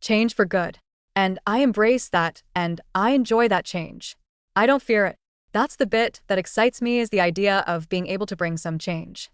Change for good. And I embrace that, and I enjoy that change. I don't fear it. That's the bit that excites me, is the idea of being able to bring some change.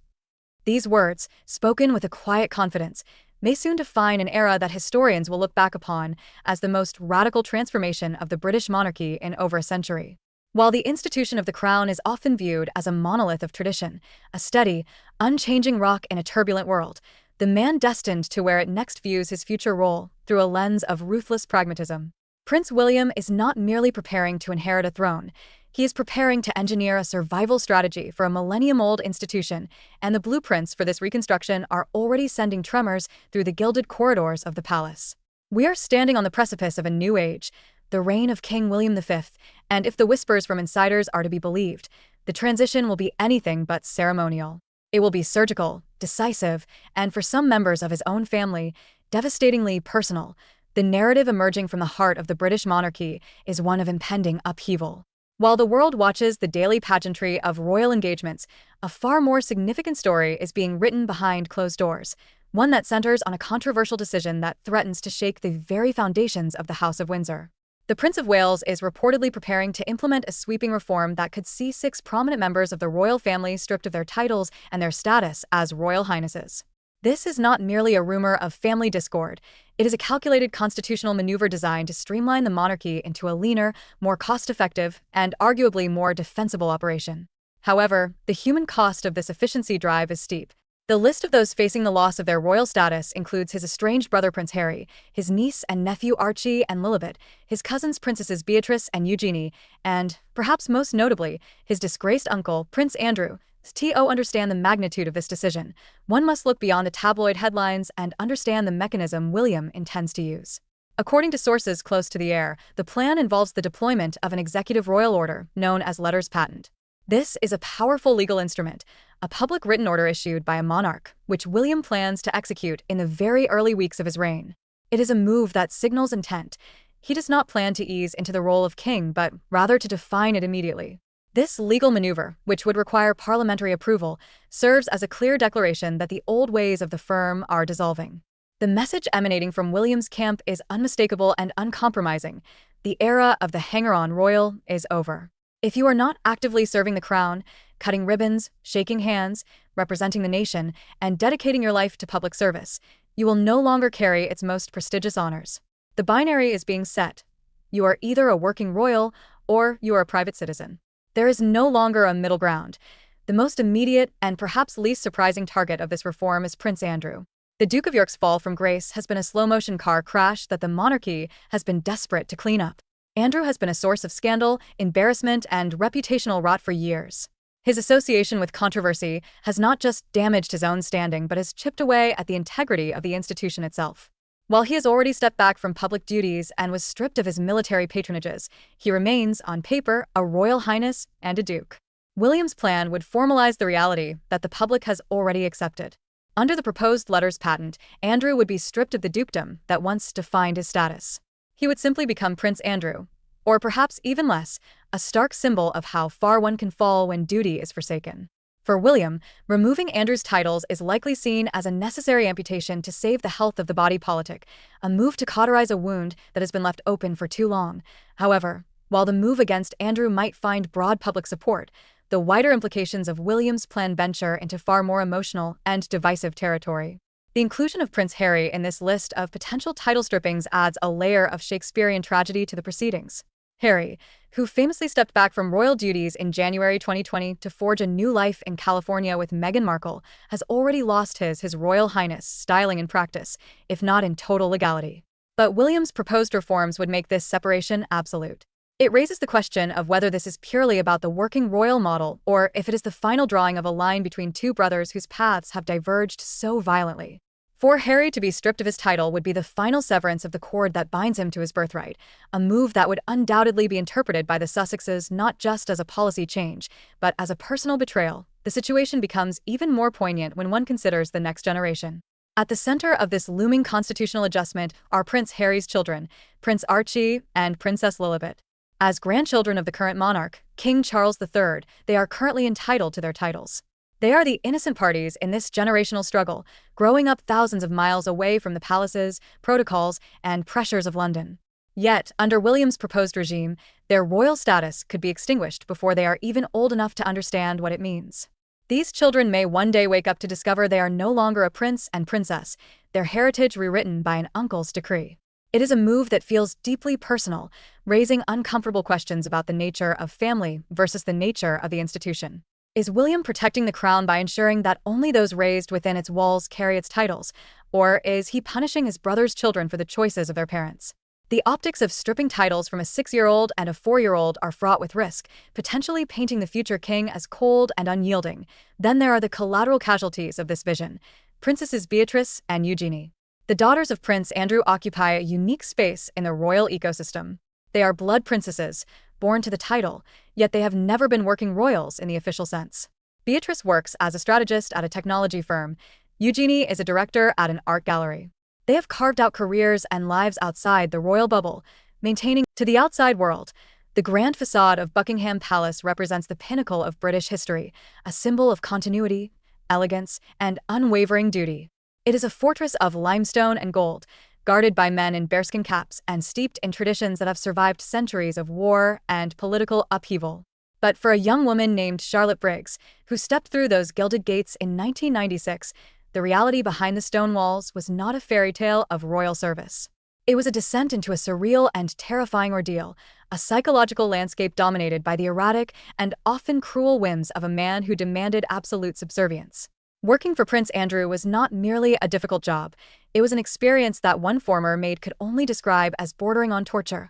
These words, spoken with a quiet confidence, may soon define an era that historians will look back upon as the most radical transformation of the British monarchy in over a century. While the institution of the crown is often viewed as a monolith of tradition, a steady, unchanging rock in a turbulent world, the man destined to wear it next views his future role through a lens of ruthless pragmatism. Prince William is not merely preparing to inherit a throne. He is preparing to engineer a survival strategy for a millennium-old institution, and the blueprints for this reconstruction are already sending tremors through the gilded corridors of the palace. We are standing on the precipice of a new age, the reign of King William V, and if the whispers from insiders are to be believed, the transition will be anything but ceremonial. It will be surgical, decisive, and for some members of his own family, devastatingly personal. The narrative emerging from the heart of the British monarchy is one of impending upheaval. While the world watches the daily pageantry of royal engagements, a far more significant story is being written behind closed doors, one that centers on a controversial decision that threatens to shake the very foundations of the House of Windsor. The Prince of Wales is reportedly preparing to implement a sweeping reform that could see 6 prominent members of the royal family stripped of their titles and their status as royal highnesses. This is not merely a rumor of family discord. It is a calculated constitutional maneuver designed to streamline the monarchy into a leaner, more cost-effective, and arguably more defensible operation. However, the human cost of this efficiency drive is steep. The list of those facing the loss of their royal status includes his estranged brother Prince Harry, his niece and nephew Archie and Lilibet, his cousins Princesses Beatrice and Eugenie, and, perhaps most notably, his disgraced uncle, Prince Andrew. To understand the magnitude of this decision, one must look beyond the tabloid headlines and understand the mechanism William intends to use. According to sources close to the heir, the plan involves the deployment of an executive royal order known as letters patent. This is a powerful legal instrument, a public written order issued by a monarch, which William plans to execute in the very early weeks of his reign. It is a move that signals intent. He does not plan to ease into the role of king, but rather to define it immediately. This legal maneuver, which would require parliamentary approval, serves as a clear declaration that the old ways of the firm are dissolving. The message emanating from William's camp is unmistakable and uncompromising. The era of the hanger-on royal is over. If you are not actively serving the crown, cutting ribbons, shaking hands, representing the nation, and dedicating your life to public service, you will no longer carry its most prestigious honors. The binary is being set. You are either a working royal or you are a private citizen. There is no longer a middle ground. The most immediate and perhaps least surprising target of this reform is Prince Andrew. The Duke of York's fall from grace has been a slow-motion car crash that the monarchy has been desperate to clean up. Andrew has been a source of scandal, embarrassment, and reputational rot for years. His association with controversy has not just damaged his own standing but has chipped away at the integrity of the institution itself. While he has already stepped back from public duties and was stripped of his military patronages, he remains, on paper, a royal highness and a duke. William's plan would formalize the reality that the public has already accepted. Under the proposed letters patent, Andrew would be stripped of the dukedom that once defined his status. He would simply become Prince Andrew, or perhaps even less, a stark symbol of how far one can fall when duty is forsaken. For William, removing Andrew's titles is likely seen as a necessary amputation to save the health of the body politic, a move to cauterize a wound that has been left open for too long. However, while the move against Andrew might find broad public support, the wider implications of William's plan venture into far more emotional and divisive territory. The inclusion of Prince Harry in this list of potential title strippings adds a layer of Shakespearean tragedy to the proceedings. Harry, who famously stepped back from royal duties in January 2020 to forge a new life in California with Meghan Markle, has already lost his Royal Highness styling in practice, if not in total legality. But William's proposed reforms would make this separation absolute. It raises the question of whether this is purely about the working royal model or if it is the final drawing of a line between two brothers whose paths have diverged so violently. For Harry to be stripped of his title would be the final severance of the cord that binds him to his birthright, a move that would undoubtedly be interpreted by the Sussexes not just as a policy change, but as a personal betrayal. The situation becomes even more poignant when one considers the next generation. At the center of this looming constitutional adjustment are Prince Harry's children, Prince Archie and Princess Lilibet. As grandchildren of the current monarch, King Charles III, they are currently entitled to their titles. They are the innocent parties in this generational struggle, growing up thousands of miles away from the palaces, protocols, and pressures of London. Yet, under William's proposed regime, their royal status could be extinguished before they are even old enough to understand what it means. These children may one day wake up to discover they are no longer a prince and princess, their heritage rewritten by an uncle's decree. It is a move that feels deeply personal, raising uncomfortable questions about the nature of family versus the nature of the institution. Is William protecting the crown by ensuring that only those raised within its walls carry its titles, or is he punishing his brother's children for the choices of their parents? The optics of stripping titles from a 6-year-old and a 4-year-old are fraught with risk, potentially painting the future king as cold and unyielding. Then there are the collateral casualties of this vision: Princesses Beatrice and Eugenie. The daughters of Prince Andrew occupy a unique space in the royal ecosystem. They are blood princesses, born to the title, yet they have never been working royals in the official sense. Beatrice works as a strategist at a technology firm. Eugenie is a director at an art gallery. They have carved out careers and lives outside the royal bubble, maintaining to the outside world. The grand facade of Buckingham Palace represents the pinnacle of British history, a symbol of continuity, elegance, and unwavering duty. It is a fortress of limestone and gold, guarded by men in bearskin caps and steeped in traditions that have survived centuries of war and political upheaval. But for a young woman named Charlotte Briggs, who stepped through those gilded gates in 1996, the reality behind the stone walls was not a fairy tale of royal service. It was a descent into a surreal and terrifying ordeal, a psychological landscape dominated by the erratic and often cruel whims of a man who demanded absolute subservience. Working for Prince Andrew was not merely a difficult job, it was an experience that one former maid could only describe as bordering on torture,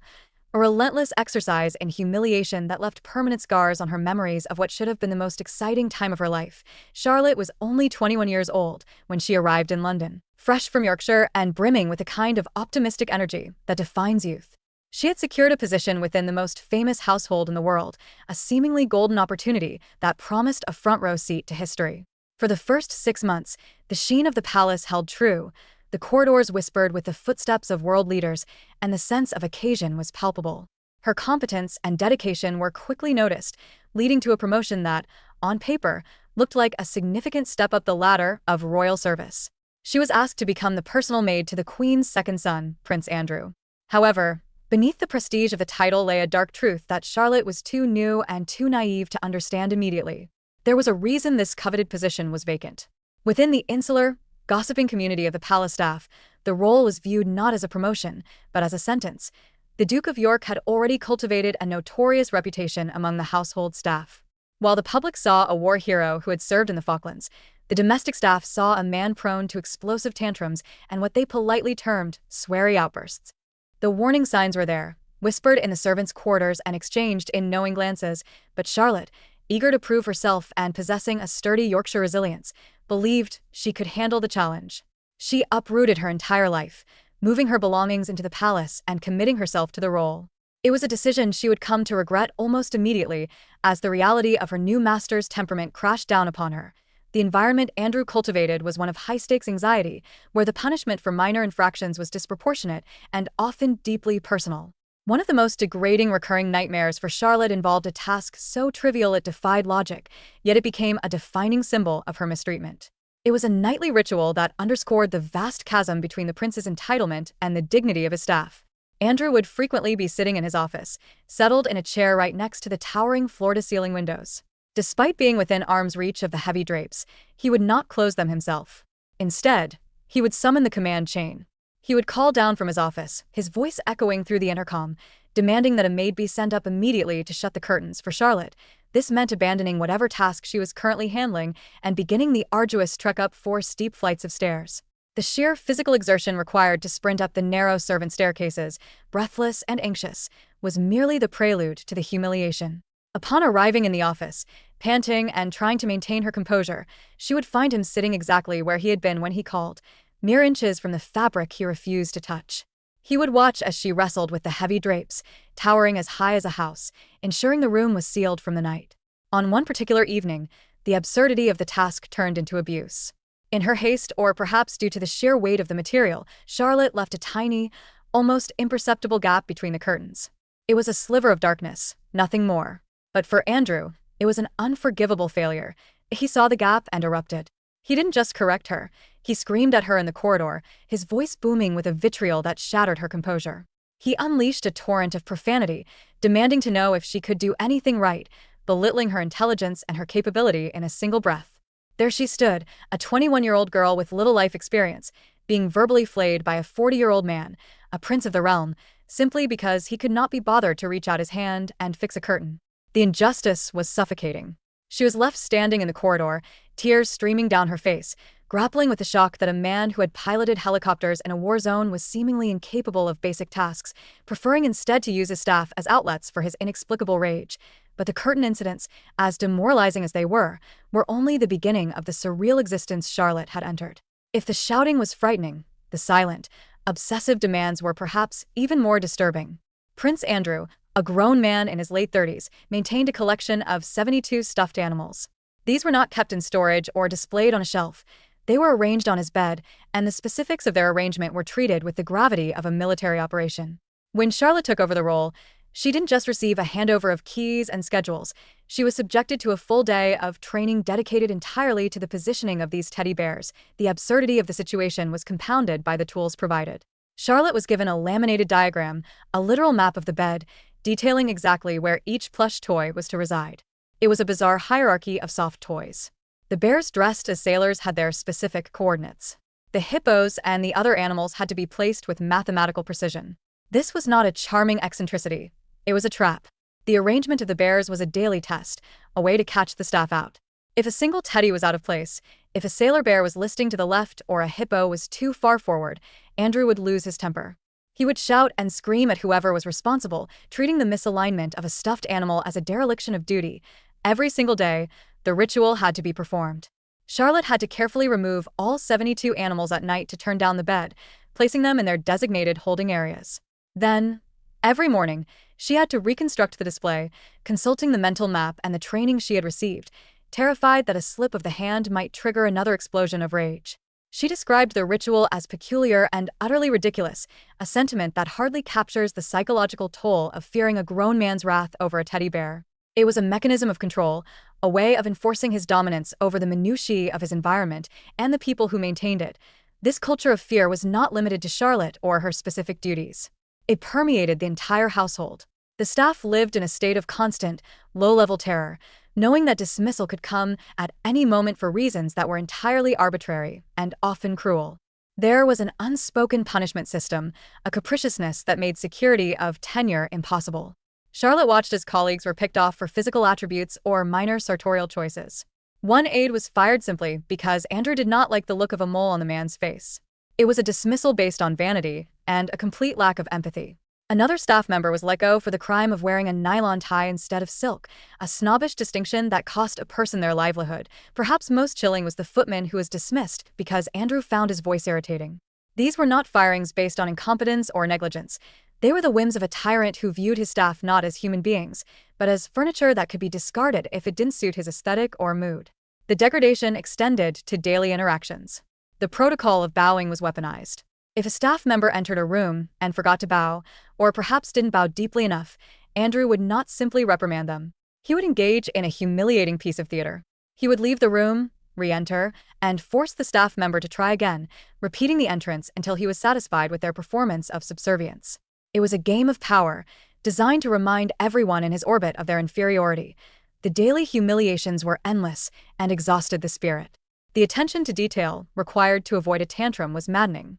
a relentless exercise in humiliation that left permanent scars on her memories of what should have been the most exciting time of her life. Charlotte was only 21 years old when she arrived in London, fresh from Yorkshire and brimming with a kind of optimistic energy that defines youth. She had secured a position within the most famous household in the world, a seemingly golden opportunity that promised a front-row seat to history. For the first 6 months, the sheen of the palace held true. The corridors whispered with the footsteps of world leaders, and the sense of occasion was palpable. Her competence and dedication were quickly noticed, leading to a promotion that, on paper, looked like a significant step up the ladder of royal service. She was asked to become the personal maid to the Queen's second son, Prince Andrew. However, beneath the prestige of the title lay a dark truth that Charlotte was too new and too naive to understand immediately. There was a reason this coveted position was vacant. Within the insular, gossiping community of the palace staff, the role was viewed not as a promotion, but as a sentence. The Duke of York had already cultivated a notorious reputation among the household staff. While the public saw a war hero who had served in the Falklands, the domestic staff saw a man prone to explosive tantrums and what they politely termed sweary outbursts. The warning signs were there, whispered in the servants' quarters and exchanged in knowing glances, but Charlotte, eager to prove herself and possessing a sturdy Yorkshire resilience, believed she could handle the challenge. She uprooted her entire life, moving her belongings into the palace and committing herself to the role. It was a decision she would come to regret almost immediately, as the reality of her new master's temperament crashed down upon her. The environment Andrew cultivated was one of high-stakes anxiety, where the punishment for minor infractions was disproportionate and often deeply personal. One of the most degrading recurring nightmares for Charlotte involved a task so trivial it defied logic, yet it became a defining symbol of her mistreatment. It was a nightly ritual that underscored the vast chasm between the prince's entitlement and the dignity of his staff. Andrew would frequently be sitting in his office, settled in a chair right next to the towering floor-to-ceiling windows. Despite being within arm's reach of the heavy drapes, he would not close them himself. Instead, he would summon the command chain. He would call down from his office, his voice echoing through the intercom, demanding that a maid be sent up immediately to shut the curtains. For Charlotte, this meant abandoning whatever task she was currently handling and beginning the arduous trek up 4 steep flights of stairs. The sheer physical exertion required to sprint up the narrow servant staircases, breathless and anxious, was merely the prelude to the humiliation. Upon arriving in the office, panting and trying to maintain her composure, she would find him sitting exactly where he had been when he called, mere inches from the fabric he refused to touch. He would watch as she wrestled with the heavy drapes, towering as high as a house, ensuring the room was sealed from the night. On one particular evening, the absurdity of the task turned into abuse. In her haste, or perhaps due to the sheer weight of the material, Charlotte left a tiny, almost imperceptible gap between the curtains. It was a sliver of darkness, nothing more. But for Andrew, it was an unforgivable failure. He saw the gap and erupted. He didn't just correct her, he screamed at her in the corridor, his voice booming with a vitriol that shattered her composure. He unleashed a torrent of profanity, demanding to know if she could do anything right, belittling her intelligence and her capability in a single breath. There she stood, a 21-year-old girl with little life experience, being verbally flayed by a 40-year-old man, a prince of the realm, simply because he could not be bothered to reach out his hand and fix a curtain. The injustice was suffocating. She was left standing in the corridor, tears streaming down her face, grappling with the shock that a man who had piloted helicopters in a war zone was seemingly incapable of basic tasks, preferring instead to use his staff as outlets for his inexplicable rage. But the curtain incidents, as demoralizing as they were only the beginning of the surreal existence Charlotte had entered. If the shouting was frightening, the silent, obsessive demands were perhaps even more disturbing. Prince Andrew, a grown man in his late 30s, maintained a collection of 72 stuffed animals. These were not kept in storage or displayed on a shelf. They were arranged on his bed, and the specifics of their arrangement were treated with the gravity of a military operation. When Charlotte took over the role, she didn't just receive a handover of keys and schedules. She was subjected to a full day of training dedicated entirely to the positioning of these teddy bears. The absurdity of the situation was compounded by the tools provided. Charlotte was given a laminated diagram, a literal map of the bed, detailing exactly where each plush toy was to reside. It was a bizarre hierarchy of soft toys. The bears dressed as sailors had their specific coordinates. The hippos and the other animals had to be placed with mathematical precision. This was not a charming eccentricity. It was a trap. The arrangement of the bears was a daily test, a way to catch the staff out. If a single teddy was out of place, if a sailor bear was listing to the left or a hippo was too far forward, Andrew would lose his temper. He would shout and scream at whoever was responsible, treating the misalignment of a stuffed animal as a dereliction of duty. Every single day, the ritual had to be performed. Charlotte had to carefully remove all 72 animals at night to turn down the bed, placing them in their designated holding areas. Then, every morning, she had to reconstruct the display, consulting the mental map and the training she had received, terrified that a slip of the hand might trigger another explosion of rage. She described the ritual as peculiar and utterly ridiculous, a sentiment that hardly captures the psychological toll of fearing a grown man's wrath over a teddy bear. It was a mechanism of control, a way of enforcing his dominance over the minutiae of his environment and the people who maintained it. This culture of fear was not limited to Charlotte or her specific duties. It permeated the entire household. The staff lived in a state of constant, low-level terror, knowing that dismissal could come at any moment for reasons that were entirely arbitrary and often cruel. There was an unspoken punishment system, a capriciousness that made security of tenure impossible. Charlotte watched as colleagues were picked off for physical attributes or minor sartorial choices. One aide was fired simply because Andrew did not like the look of a mole on the man's face. It was a dismissal based on vanity and a complete lack of empathy. Another staff member was let go for the crime of wearing a nylon tie instead of silk, a snobbish distinction that cost a person their livelihood. Perhaps most chilling was the footman who was dismissed because Andrew found his voice irritating. These were not firings based on incompetence or negligence. They were the whims of a tyrant who viewed his staff not as human beings, but as furniture that could be discarded if it didn't suit his aesthetic or mood. The degradation extended to daily interactions. The protocol of bowing was weaponized. If a staff member entered a room and forgot to bow, or perhaps didn't bow deeply enough, Andrew would not simply reprimand them. He would engage in a humiliating piece of theater. He would leave the room, re-enter, and force the staff member to try again, repeating the entrance until he was satisfied with their performance of subservience. It was a game of power, designed to remind everyone in his orbit of their inferiority. The daily humiliations were endless and exhausted the spirit. The attention to detail required to avoid a tantrum was maddening.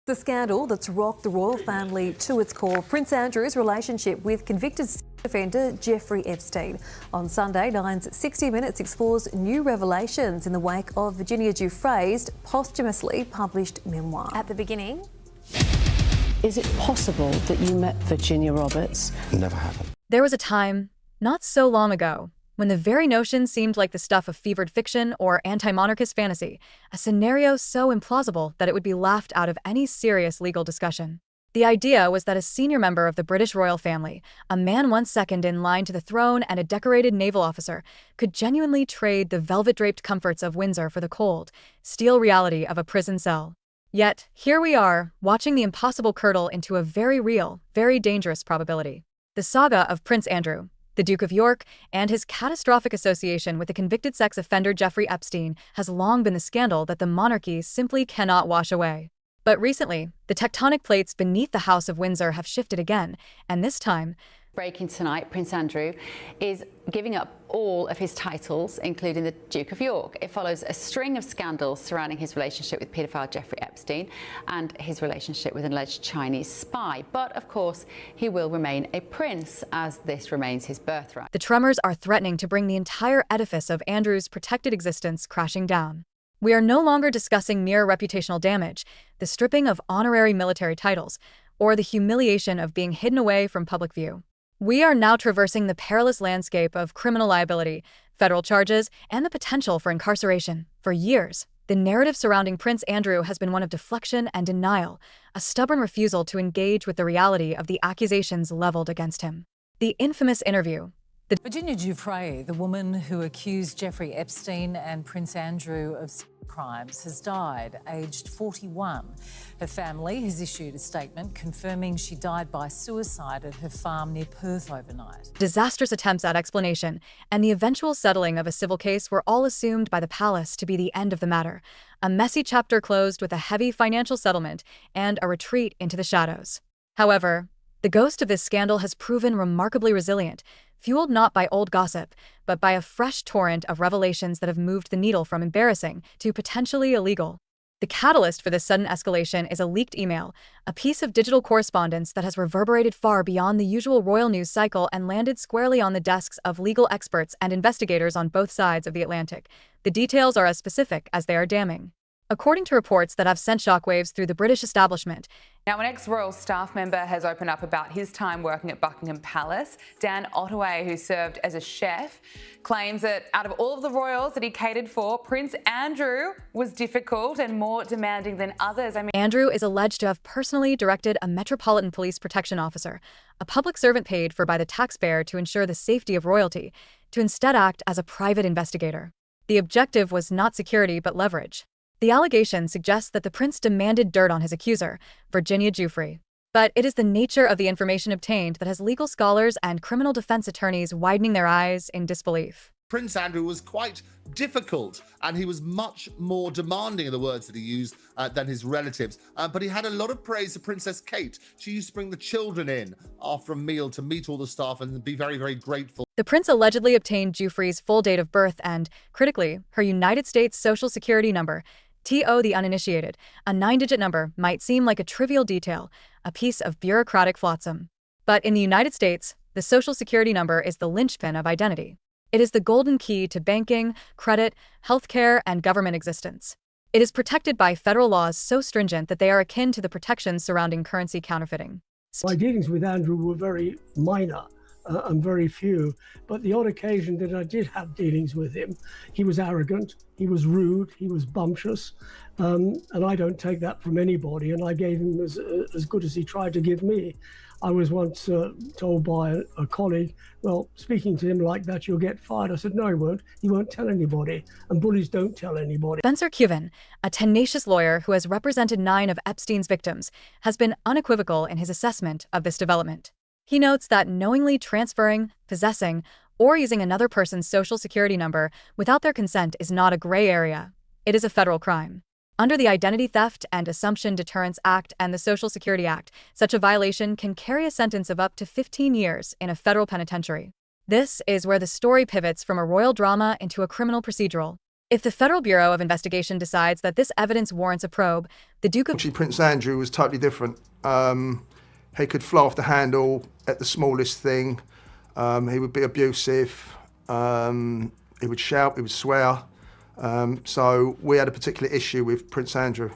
The scandal that's rocked the royal family to its core, Prince Andrew's relationship with convicted offender Jeffrey Epstein. On Sunday, Nine's 60 Minutes explores new revelations in the wake of Virginia Giuffre's posthumously published memoir. At the beginning, is it possible that you met Virginia Roberts? Never happened. There was a time, not so long ago, when the very notion seemed like the stuff of fevered fiction or anti-monarchist fantasy, a scenario so implausible that it would be laughed out of any serious legal discussion. The idea was that a senior member of the British royal family, a man once second in line to the throne and a decorated naval officer, could genuinely trade the velvet-draped comforts of Windsor for the cold, steel reality of a prison cell. Yet, here we are, watching the impossible curdle into a very real, very dangerous probability. The saga of Prince Andrew, The Duke of York and his catastrophic association with the convicted sex offender Jeffrey Epstein has long been the scandal that the monarchy simply cannot wash away. But recently, the tectonic plates beneath the House of Windsor have shifted again, and this time, breaking tonight, Prince Andrew is giving up all of his titles, including the Duke of York. It follows a string of scandals surrounding his relationship with paedophile Jeffrey Epstein and his relationship with an alleged Chinese spy. But, of course, he will remain a prince, as this remains his birthright. the tremors are threatening to bring the entire edifice of Andrew's protected existence crashing down. We are no longer discussing mere reputational damage, the stripping of honorary military titles, or the humiliation of being hidden away from public view. We are now traversing the perilous landscape of criminal liability, federal charges, and the potential for incarceration. For years, the narrative surrounding Prince Andrew has been one of deflection and denial, a stubborn refusal to engage with the reality of the accusations leveled against him. The infamous interview. Virginia Giuffre, the woman who accused Jeffrey Epstein and Prince Andrew of crimes, has died, aged 41. Her family has issued a statement confirming she died by suicide at her farm near Perth overnight. Disastrous attempts at explanation and the eventual settling of a civil case were all assumed by the palace to be the end of the matter. A messy chapter closed with a heavy financial settlement and a retreat into the shadows. However, the ghost of this scandal has proven remarkably resilient, fueled not by old gossip, but by a fresh torrent of revelations that have moved the needle from embarrassing to potentially illegal. The catalyst for this sudden escalation is a leaked email, a piece of digital correspondence that has reverberated far beyond the usual royal news cycle and landed squarely on the desks of legal experts and investigators on both sides of the Atlantic. The details are as specific as they are damning. According to reports that have sent shockwaves through the British establishment. Now, an ex-royal staff member has opened up about his time working at Buckingham Palace. Dan Ottaway, who served as a chef, claims that out of all of the royals that he catered for, Prince Andrew was difficult and more demanding than others. Andrew is alleged to have personally directed a Metropolitan Police Protection Officer, a public servant paid for by the taxpayer to ensure the safety of royalty, to instead act as a private investigator. The objective was not security but leverage. The allegation suggests that the prince demanded dirt on his accuser, Virginia Giuffre. But it is the nature of the information obtained that has legal scholars and criminal defense attorneys widening their eyes in disbelief. Prince Andrew was quite difficult, and he was much more demanding, in the words that he used, than his relatives. But he had a lot of praise for Princess Kate. She used to bring the children in after a meal to meet all the staff and be very, very grateful. The prince allegedly obtained Giuffre's full date of birth and, critically, her United States Social Security number. To the uninitiated, a 9-digit number might seem like a trivial detail, a piece of bureaucratic flotsam. But in the United States, the Social Security number is the linchpin of identity. It is the golden key to banking, credit, healthcare, and government existence. It is protected by federal laws so stringent that they are akin to the protections surrounding currency counterfeiting. My dealings with Andrew were very minor and very few, but the odd occasion that I did have dealings with him, he was arrogant, he was rude, he was bumptious, and I don't take that from anybody, and I gave him as good as he tried to give me. I was once told by a colleague, well, speaking to him like that, you'll get fired. I said, no, he won't tell anybody, and bullies don't tell anybody. Spencer Cuven, a tenacious lawyer who has represented 9 of Epstein's victims, has been unequivocal in his assessment of this development. He notes that knowingly transferring, possessing, or using another person's social security number without their consent is not a gray area. It is a federal crime. Under the Identity Theft and Assumption Deterrence Act and the Social Security Act, such a violation can carry a sentence of up to 15 years in a federal penitentiary. This is where the story pivots from a royal drama into a criminal procedural. If the Federal Bureau of Investigation decides that this evidence warrants a probe, the Duke of... Prince Andrew was totally different. He could fly off the handle at the smallest thing. He would be abusive. He would shout, he would swear. So we had a particular issue with Prince Andrew.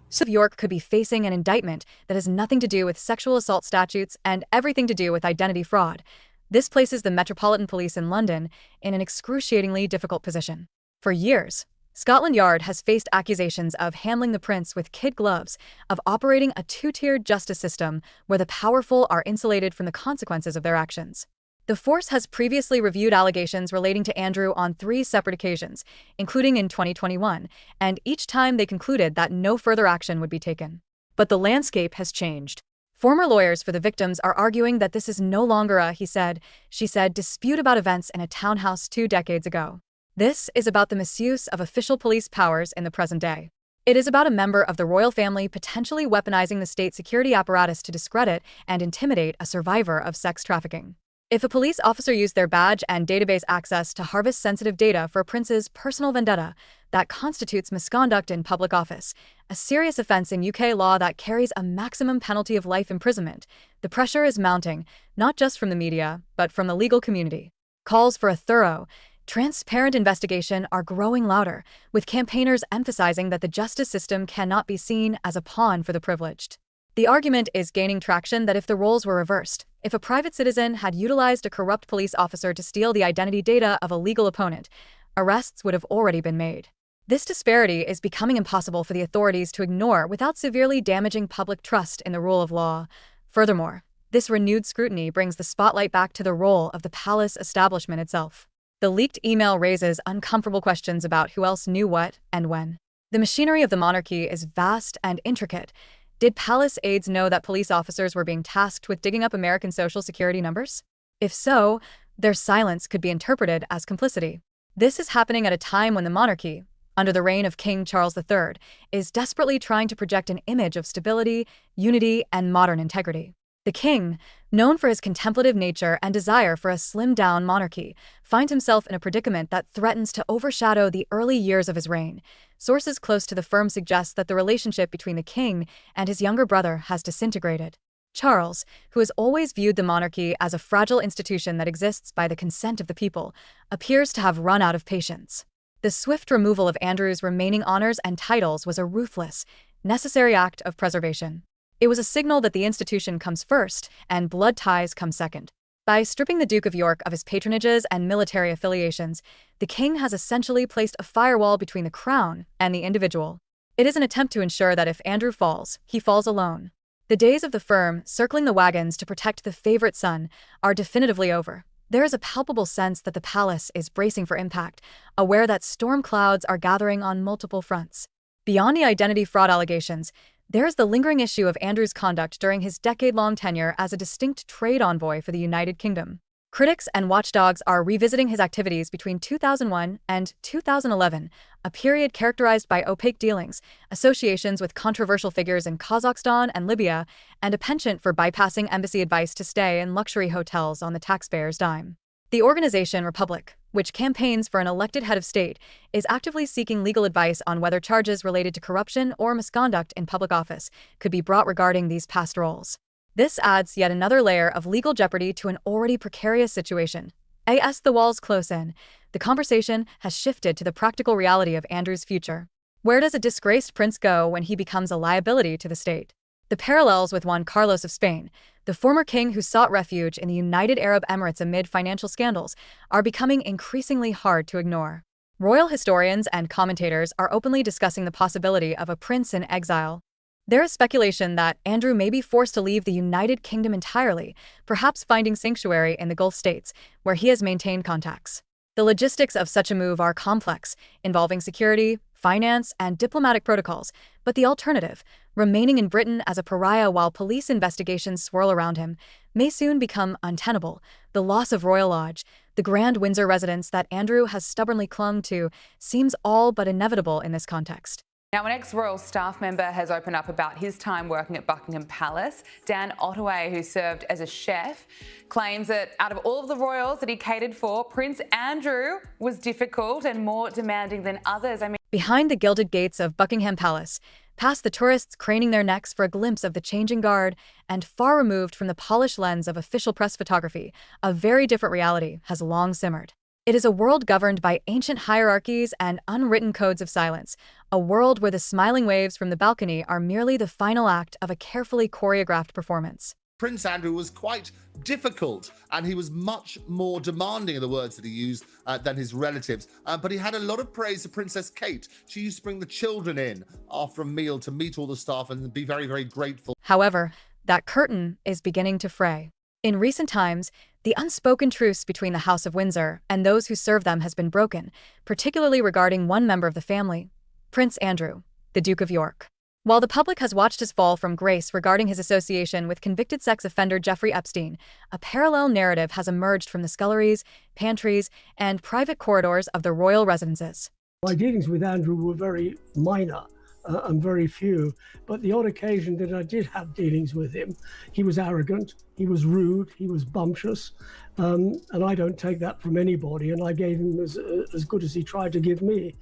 So York could be facing an indictment that has nothing to do with sexual assault statutes and everything to do with identity fraud. This places the Metropolitan Police in London in an excruciatingly difficult position. For years, Scotland Yard has faced accusations of handling the prince with kid gloves, of operating a 2-tiered justice system where the powerful are insulated from the consequences of their actions. The force has previously reviewed allegations relating to Andrew on 3 separate occasions, including in 2021, and each time they concluded that no further action would be taken. But the landscape has changed. Former lawyers for the victims are arguing that this is no longer a he said, she said dispute about events in a townhouse 2 decades ago. This is about the misuse of official police powers in the present day. It is about a member of the royal family potentially weaponizing the state security apparatus to discredit and intimidate a survivor of sex trafficking. If a police officer used their badge and database access to harvest sensitive data for a prince's personal vendetta, that constitutes misconduct in public office, a serious offense in UK law that carries a maximum penalty of life imprisonment. The pressure is mounting, not just from the media, but from the legal community. Calls for a thorough, transparent investigation are growing louder, with campaigners emphasizing that the justice system cannot be seen as a pawn for the privileged. The argument is gaining traction that if the roles were reversed, if a private citizen had utilized a corrupt police officer to steal the identity data of a legal opponent, arrests would have already been made. This disparity is becoming impossible for the authorities to ignore without severely damaging public trust in the rule of law. Furthermore, this renewed scrutiny brings the spotlight back to the role of the palace establishment itself. The leaked email raises uncomfortable questions about who else knew what and when. The machinery of the monarchy is vast and intricate. Did palace aides know that police officers were being tasked with digging up American Social Security numbers? If so, their silence could be interpreted as complicity. This is happening at a time when the monarchy, under the reign of King Charles III, is desperately trying to project an image of stability, unity, and modern integrity. The king, known for his contemplative nature and desire for a slimmed-down monarchy, finds himself in a predicament that threatens to overshadow the early years of his reign. Sources close to the firm suggest that the relationship between the king and his younger brother has disintegrated. Charles, who has always viewed the monarchy as a fragile institution that exists by the consent of the people, appears to have run out of patience. The swift removal of Andrew's remaining honors and titles was a ruthless, necessary act of preservation. It was a signal that the institution comes first and blood ties come second. By stripping the Duke of York of his patronages and military affiliations, the king has essentially placed a firewall between the crown and the individual. It is an attempt to ensure that if Andrew falls, he falls alone. The days of the firm circling the wagons to protect the favorite son are definitively over. There is a palpable sense that the palace is bracing for impact, aware that storm clouds are gathering on multiple fronts. Beyond the identity fraud allegations, there is the lingering issue of Andrew's conduct during his decade-long tenure as a distinct trade envoy for the United Kingdom. Critics and watchdogs are revisiting his activities between 2001 and 2011, a period characterized by opaque dealings, associations with controversial figures in Kazakhstan and Libya, and a penchant for bypassing embassy advice to stay in luxury hotels on the taxpayer's dime. The organization Republic, which campaigns for an elected head of state, is actively seeking legal advice on whether charges related to corruption or misconduct in public office could be brought regarding these past roles. This adds yet another layer of legal jeopardy to an already precarious situation. As the walls close in, the conversation has shifted to the practical reality of Andrew's future. Where does a disgraced prince go when he becomes a liability to the state? The parallels with Juan Carlos of Spain, the former king who sought refuge in the United Arab Emirates amid financial scandals, are becoming increasingly hard to ignore. Royal historians and commentators are openly discussing the possibility of a prince in exile. There is speculation that Andrew may be forced to leave the United Kingdom entirely, perhaps finding sanctuary in the Gulf states, where he has maintained contacts. The logistics of such a move are complex, involving security, finance, and diplomatic protocols, but the alternative, remaining in Britain as a pariah while police investigations swirl around him, may soon become untenable. The loss of Royal Lodge, the grand Windsor residence that Andrew has stubbornly clung to, seems all but inevitable in this context. Now, an ex-royal staff member has opened up about his time working at Buckingham Palace. Dan Ottaway, who served as a chef, claims that out of all of the royals that he catered for, Prince Andrew was difficult and more demanding than others. Behind the gilded gates of Buckingham Palace, past the tourists craning their necks for a glimpse of the changing guard, and far removed from the polished lens of official press photography, a very different reality has long simmered. It is a world governed by ancient hierarchies and unwritten codes of silence, a world where the smiling waves from the balcony are merely the final act of a carefully choreographed performance. Prince Andrew was quite difficult, and he was much more demanding in the words that he used than his relatives. But he had a lot of praise for Princess Kate. She used to bring the children in after a meal to meet all the staff and be very, very grateful. However, that curtain is beginning to fray. In recent times, the unspoken truce between the House of Windsor and those who serve them has been broken, particularly regarding one member of the family, Prince Andrew, the Duke of York. While the public has watched his fall from grace regarding his association with convicted sex offender Jeffrey Epstein, a parallel narrative has emerged from the sculleries, pantries, and private corridors of the royal residences. My dealings with Andrew were very minor and very few, but the odd occasion that I did have dealings with him, he was arrogant, he was rude, he was bumptious, and I don't take that from anybody, and I gave him as good as he tried to give me.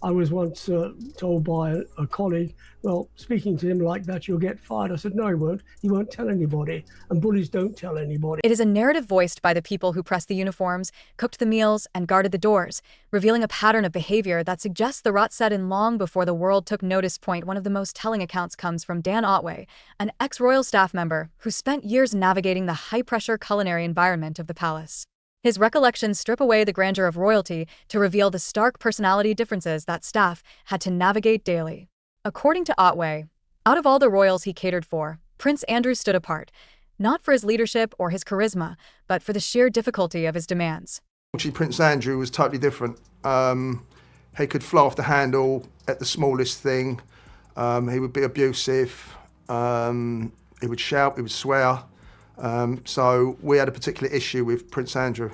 I was once told by a colleague, well, speaking to him like that, you'll get fired. I said, no, he won't. He won't tell anybody. And bullies don't tell anybody. It is a narrative voiced by the people who pressed the uniforms, cooked the meals, and guarded the doors, revealing a pattern of behavior that suggests the rot set in long before the world took notice. One of the most telling accounts comes from Dan Otway, an ex-royal staff member who spent years navigating the high-pressure culinary environment of the palace. His recollections strip away the grandeur of royalty to reveal the stark personality differences that staff had to navigate daily. According to Otway, out of all the royals he catered for, Prince Andrew stood apart, not for his leadership or his charisma, but for the sheer difficulty of his demands. Actually, Prince Andrew was totally different. He could fly off the handle at the smallest thing. He would be abusive. He would shout, he would swear. So we had a particular issue with Prince Andrew.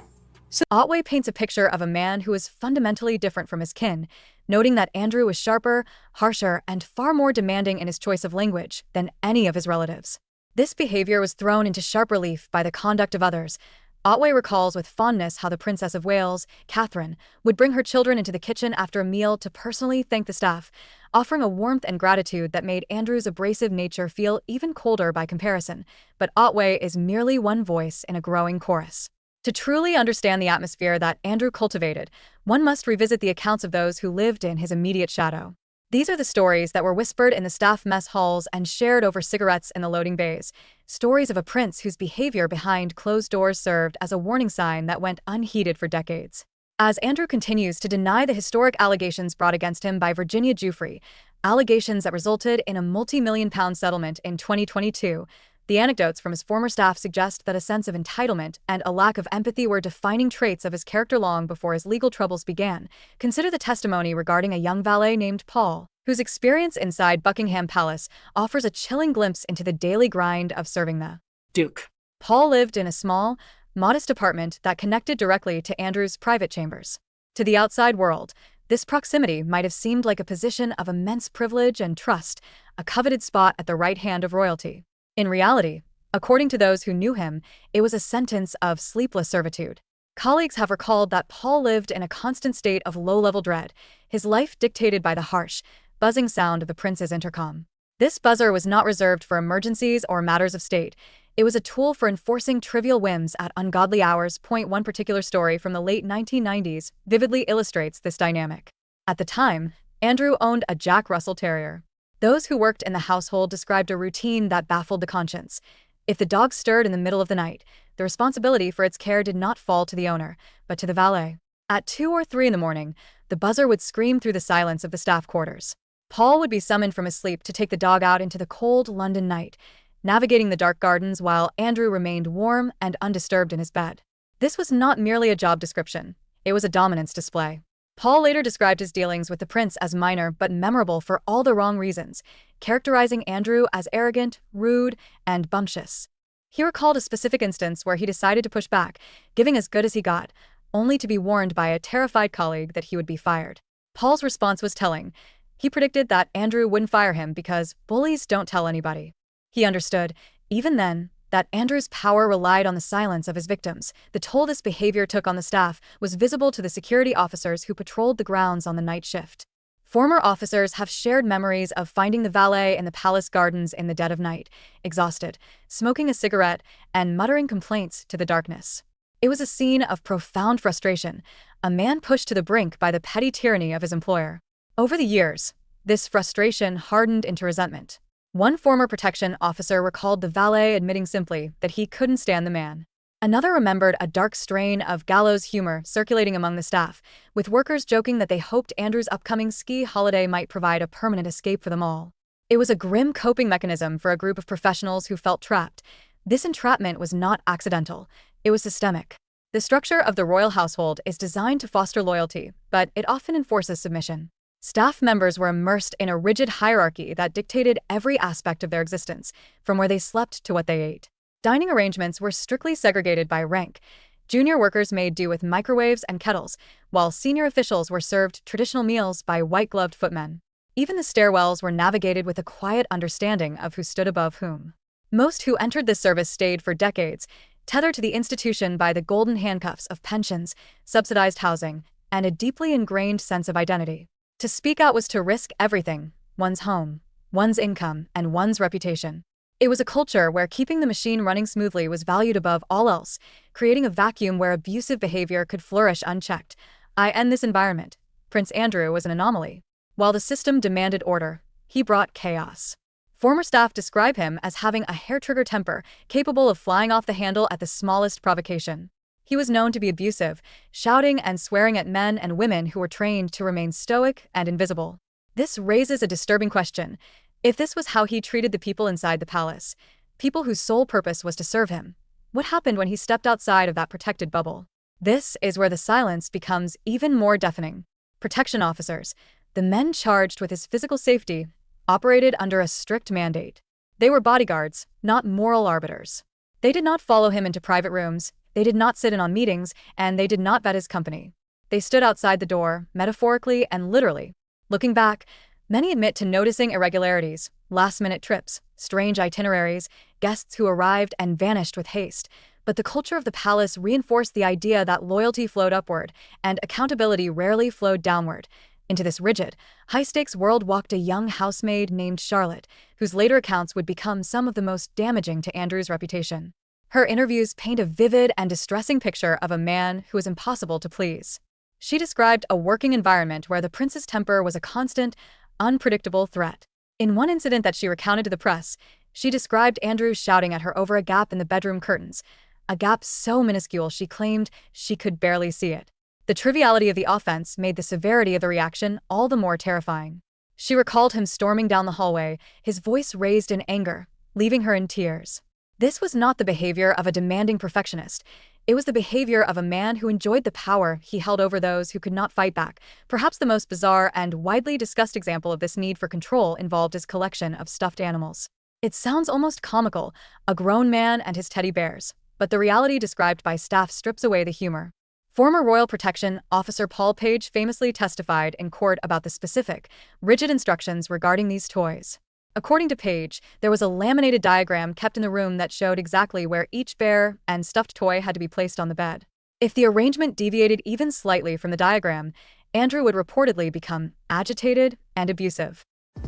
Otway paints a picture of a man who is fundamentally different from his kin, noting that Andrew was sharper, harsher, and far more demanding in his choice of language than any of his relatives. This behavior was thrown into sharp relief by the conduct of others. Otway recalls with fondness how the Princess of Wales, Catherine, would bring her children into the kitchen after a meal to personally thank the staff, offering a warmth and gratitude that made Andrew's abrasive nature feel even colder by comparison. But Otway is merely one voice in a growing chorus. To truly understand the atmosphere that Andrew cultivated, one must revisit the accounts of those who lived in his immediate shadow. These are the stories that were whispered in the staff mess halls and shared over cigarettes in the loading bays. Stories of a prince whose behavior behind closed doors served as a warning sign that went unheeded for decades. As Andrew continues to deny the historic allegations brought against him by Virginia Giuffre, allegations that resulted in a multi-million-pound settlement in 2022, the anecdotes from his former staff suggest that a sense of entitlement and a lack of empathy were defining traits of his character long before his legal troubles began. Consider the testimony regarding a young valet named Paul, whose experience inside Buckingham Palace offers a chilling glimpse into the daily grind of serving the Duke. Paul lived in a small, modest apartment that connected directly to Andrew's private chambers. To the outside world, this proximity might have seemed like a position of immense privilege and trust, a coveted spot at the right hand of royalty. In reality, according to those who knew him, it was a sentence of sleepless servitude. Colleagues have recalled that Paul lived in a constant state of low-level dread, his life dictated by the harsh, buzzing sound of the prince's intercom. This buzzer was not reserved for emergencies or matters of state. It was a tool for enforcing trivial whims at ungodly hours. One particular story from the late 1990s vividly illustrates this dynamic. At the time, Andrew owned a Jack Russell Terrier. Those who worked in the household described a routine that baffled the conscience. If the dog stirred in the middle of the night, the responsibility for its care did not fall to the owner, but to the valet. At 2 or 3 in the morning, the buzzer would scream through the silence of the staff quarters. Paul would be summoned from his sleep to take the dog out into the cold London night, navigating the dark gardens while Andrew remained warm and undisturbed in his bed. This was not merely a job description, it was a dominance display. Paul later described his dealings with the prince as minor but memorable for all the wrong reasons, characterizing Andrew as arrogant, rude, and bumptious. He recalled a specific instance where he decided to push back, giving as good as he got, only to be warned by a terrified colleague that he would be fired. Paul's response was telling. He predicted that Andrew wouldn't fire him because bullies don't tell anybody. He understood, even then, that Andrew's power relied on the silence of his victims. The toll this behavior took on the staff was visible to the security officers who patrolled the grounds on the night shift. Former officers have shared memories of finding the valet in the palace gardens in the dead of night, exhausted, smoking a cigarette, and muttering complaints to the darkness. It was a scene of profound frustration, a man pushed to the brink by the petty tyranny of his employer. Over the years, this frustration hardened into resentment. One former protection officer recalled the valet admitting simply that he couldn't stand the man. Another remembered a dark strain of gallows humor circulating among the staff, with workers joking that they hoped Andrew's upcoming ski holiday might provide a permanent escape for them all. It was a grim coping mechanism for a group of professionals who felt trapped. This entrapment was not accidental, it was systemic. The structure of the royal household is designed to foster loyalty, but it often enforces submission. Staff members were immersed in a rigid hierarchy that dictated every aspect of their existence, from where they slept to what they ate. Dining arrangements were strictly segregated by rank. Junior workers made do with microwaves and kettles, while senior officials were served traditional meals by white-gloved footmen. Even the stairwells were navigated with a quiet understanding of who stood above whom. Most who entered this service stayed for decades, tethered to the institution by the golden handcuffs of pensions, subsidized housing, and a deeply ingrained sense of identity. To speak out was to risk everything: one's home, one's income, and one's reputation. It was a culture where keeping the machine running smoothly was valued above all else, creating a vacuum where abusive behavior could flourish unchecked. In this environment, Prince Andrew was an anomaly. While the system demanded order, he brought chaos. Former staff describe him as having a hair-trigger temper, capable of flying off the handle at the smallest provocation. He was known to be abusive, shouting and swearing at men and women who were trained to remain stoic and invisible. This raises a disturbing question. If this was how he treated the people inside the palace, people whose sole purpose was to serve him, what happened when he stepped outside of that protected bubble? This is where the silence becomes even more deafening. Protection officers, the men charged with his physical safety, operated under a strict mandate. They were bodyguards, not moral arbiters. They did not follow him into private rooms, they did not sit in on meetings, and they did not vet his company. They stood outside the door, metaphorically and literally. Looking back, many admit to noticing irregularities, last-minute trips, strange itineraries, guests who arrived and vanished with haste. But the culture of the palace reinforced the idea that loyalty flowed upward and accountability rarely flowed downward. Into this rigid, high-stakes world walked a young housemaid named Charlotte, whose later accounts would become some of the most damaging to Andrew's reputation. Her interviews paint a vivid and distressing picture of a man who was impossible to please. She described a working environment where the prince's temper was a constant, unpredictable threat. In one incident that she recounted to the press, she described Andrew shouting at her over a gap in the bedroom curtains, a gap so minuscule she claimed she could barely see it. The triviality of the offense made the severity of the reaction all the more terrifying. She recalled him storming down the hallway, his voice raised in anger, leaving her in tears. This was not the behavior of a demanding perfectionist. It was the behavior of a man who enjoyed the power he held over those who could not fight back. Perhaps the most bizarre and widely discussed example of this need for control involved his collection of stuffed animals. It sounds almost comical, a grown man and his teddy bears, but the reality described by staff strips away the humor. Former Royal Protection Officer Paul Page famously testified in court about the specific, rigid instructions regarding these toys. According to Page, there was a laminated diagram kept in the room that showed exactly where each bear and stuffed toy had to be placed on the bed. If the arrangement deviated even slightly from the diagram, Andrew would reportedly become agitated and abusive.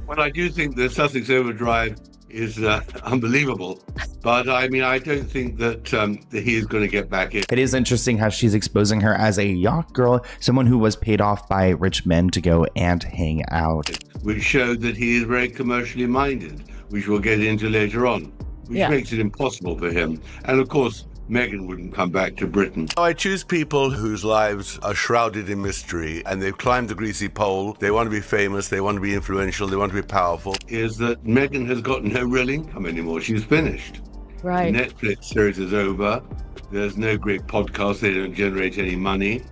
Well, I do think the Sussex Overdrive is unbelievable, but I mean, I don't think that he is going to get back in. It is interesting how she's exposing her as a yacht girl, someone who was paid off by rich men to go and hang out. Which showed that he is very commercially minded, which we'll get into later on, which makes it impossible for him. And of course, Meghan wouldn't come back to Britain. I choose people whose lives are shrouded in mystery and they've climbed the greasy pole. They want to be famous, they want to be influential, they want to be powerful. Is that Meghan has got no real income anymore. She's finished. Right. The Netflix series is over. There's no great podcast. They don't generate any money.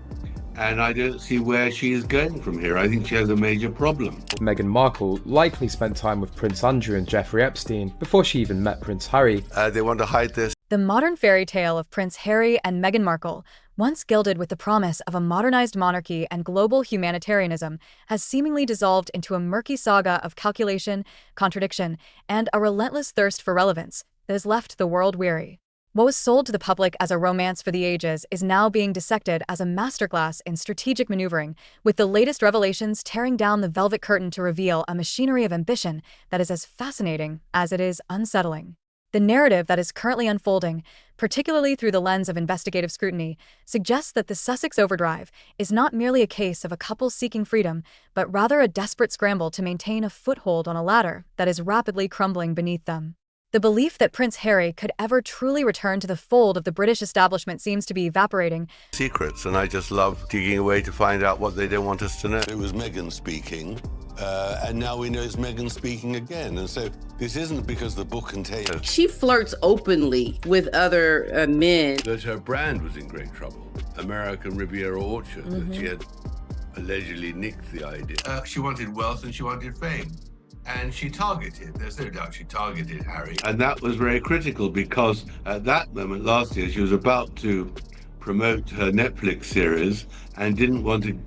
And I don't see where she is going from here. I think she has a major problem. Meghan Markle likely spent time with Prince Andrew and Jeffrey Epstein before she even met Prince Harry. They want to hide this. The modern fairy tale of Prince Harry and Meghan Markle, once gilded with the promise of a modernized monarchy and global humanitarianism, has seemingly dissolved into a murky saga of calculation, contradiction, and a relentless thirst for relevance that has left the world weary. What was sold to the public as a romance for the ages is now being dissected as a masterclass in strategic maneuvering, with the latest revelations tearing down the velvet curtain to reveal a machinery of ambition that is as fascinating as it is unsettling. The narrative that is currently unfolding, particularly through the lens of investigative scrutiny, suggests that the Sussex Overdrive is not merely a case of a couple seeking freedom, but rather a desperate scramble to maintain a foothold on a ladder that is rapidly crumbling beneath them. The belief that Prince Harry could ever truly return to the fold of the British establishment seems to be evaporating. Secrets, and I just love digging away to find out what they don't want us to know. It was Meghan speaking, and now we know it's Meghan speaking again. And so this isn't because the book contains... She flirts openly with other men. That her brand was in great trouble. American Riviera Orchard, that she had allegedly nicked the idea. She wanted wealth and she wanted fame. And she targeted, there's no doubt she targeted Harry. And that was very critical because at that moment last year, she was about to promote her Netflix series and didn't want to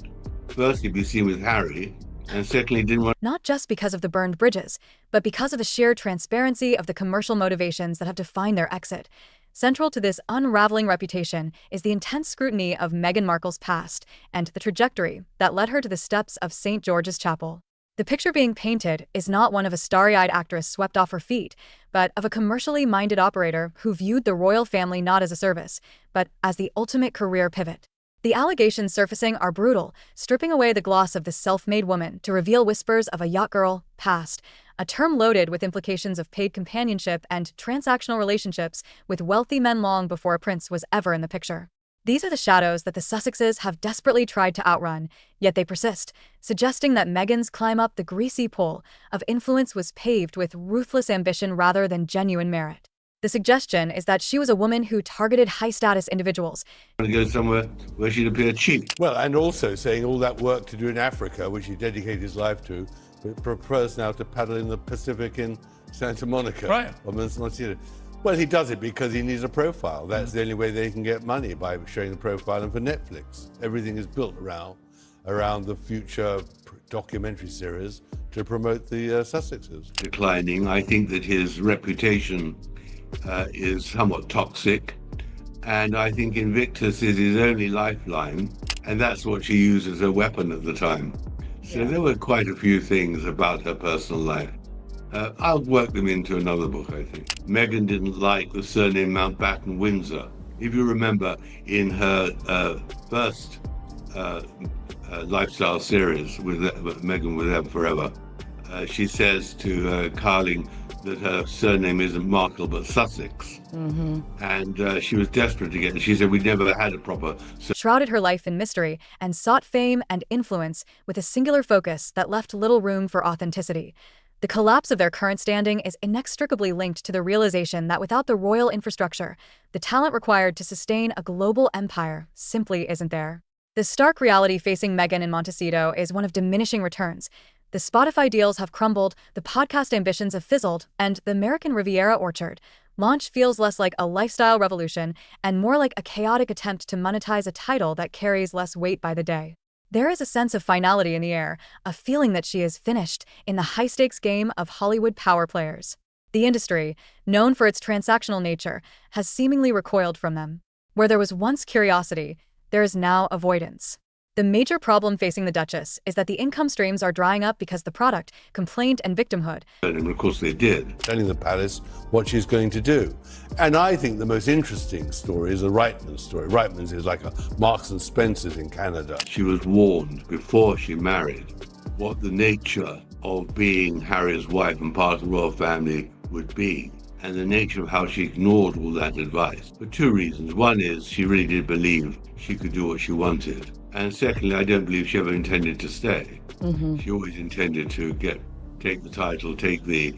firstly be seen with Harry, and secondly didn't want... Not just because of the burned bridges, but because of the sheer transparency of the commercial motivations that have defined their exit. Central to this unraveling reputation is the intense scrutiny of Meghan Markle's past and the trajectory that led her to the steps of St. George's Chapel. The picture being painted is not one of a starry-eyed actress swept off her feet, but of a commercially minded operator who viewed the royal family not as a service, but as the ultimate career pivot. The allegations surfacing are brutal, stripping away the gloss of this self-made woman to reveal whispers of a yacht girl past, a term loaded with implications of paid companionship and transactional relationships with wealthy men long before a prince was ever in the picture. These are the shadows that the Sussexes have desperately tried to outrun, yet they persist, suggesting that Meghan's climb up the greasy pole of influence was paved with ruthless ambition rather than genuine merit. The suggestion is that she was a woman who targeted high-status individuals. To go somewhere where she'd appear cheap. Well, and also saying all that work to do in Africa, which he dedicated his life to, but prefers now to paddle in the Pacific in Santa Monica. Right. Or Monsignor. Well, he does it because he needs a profile. That's the only way they can get money, by showing the profile. And for Netflix, everything is built around the future documentary series to promote the Sussexes. Declining. I think that his reputation is somewhat toxic, and I think Invictus is his only lifeline, and that's what she used as a weapon at the time. So there were quite a few things about her personal life. I'll work them into another book, I think. Meghan didn't like the surname Mountbatten Windsor. If you remember, in her first lifestyle series with Meghan with Them Forever, she says to Carling that her surname isn't Markle but Sussex. And she was desperate to get it. She said we'd never had a proper... Shrouded her life in mystery and sought fame and influence with a singular focus that left little room for authenticity. The collapse of their current standing is inextricably linked to the realization that without the royal infrastructure, the talent required to sustain a global empire simply isn't there. The stark reality facing Meghan and Montecito is one of diminishing returns. The Spotify deals have crumbled, the podcast ambitions have fizzled, and the American Riviera Orchard launch feels less like a lifestyle revolution and more like a chaotic attempt to monetize a title that carries less weight by the day. There is a sense of finality in the air, a feeling that she is finished in the high-stakes game of Hollywood power players. The industry, known for its transactional nature, has seemingly recoiled from them. Where there was once curiosity, there is now avoidance. The major problem facing the Duchess is that the income streams are drying up because the product, complaint and victimhood. And of course they did, telling the palace what she's going to do. And I think the most interesting story is the Reitman story. Reitman's is like a Marks and Spencer's in Canada. She was warned before she married what the nature of being Harry's wife and part of the royal family would be, and the nature of how she ignored all that advice. For two reasons. One is she really did believe she could do what she wanted. And secondly, I don't believe she ever intended to stay. She always intended to take the title, take the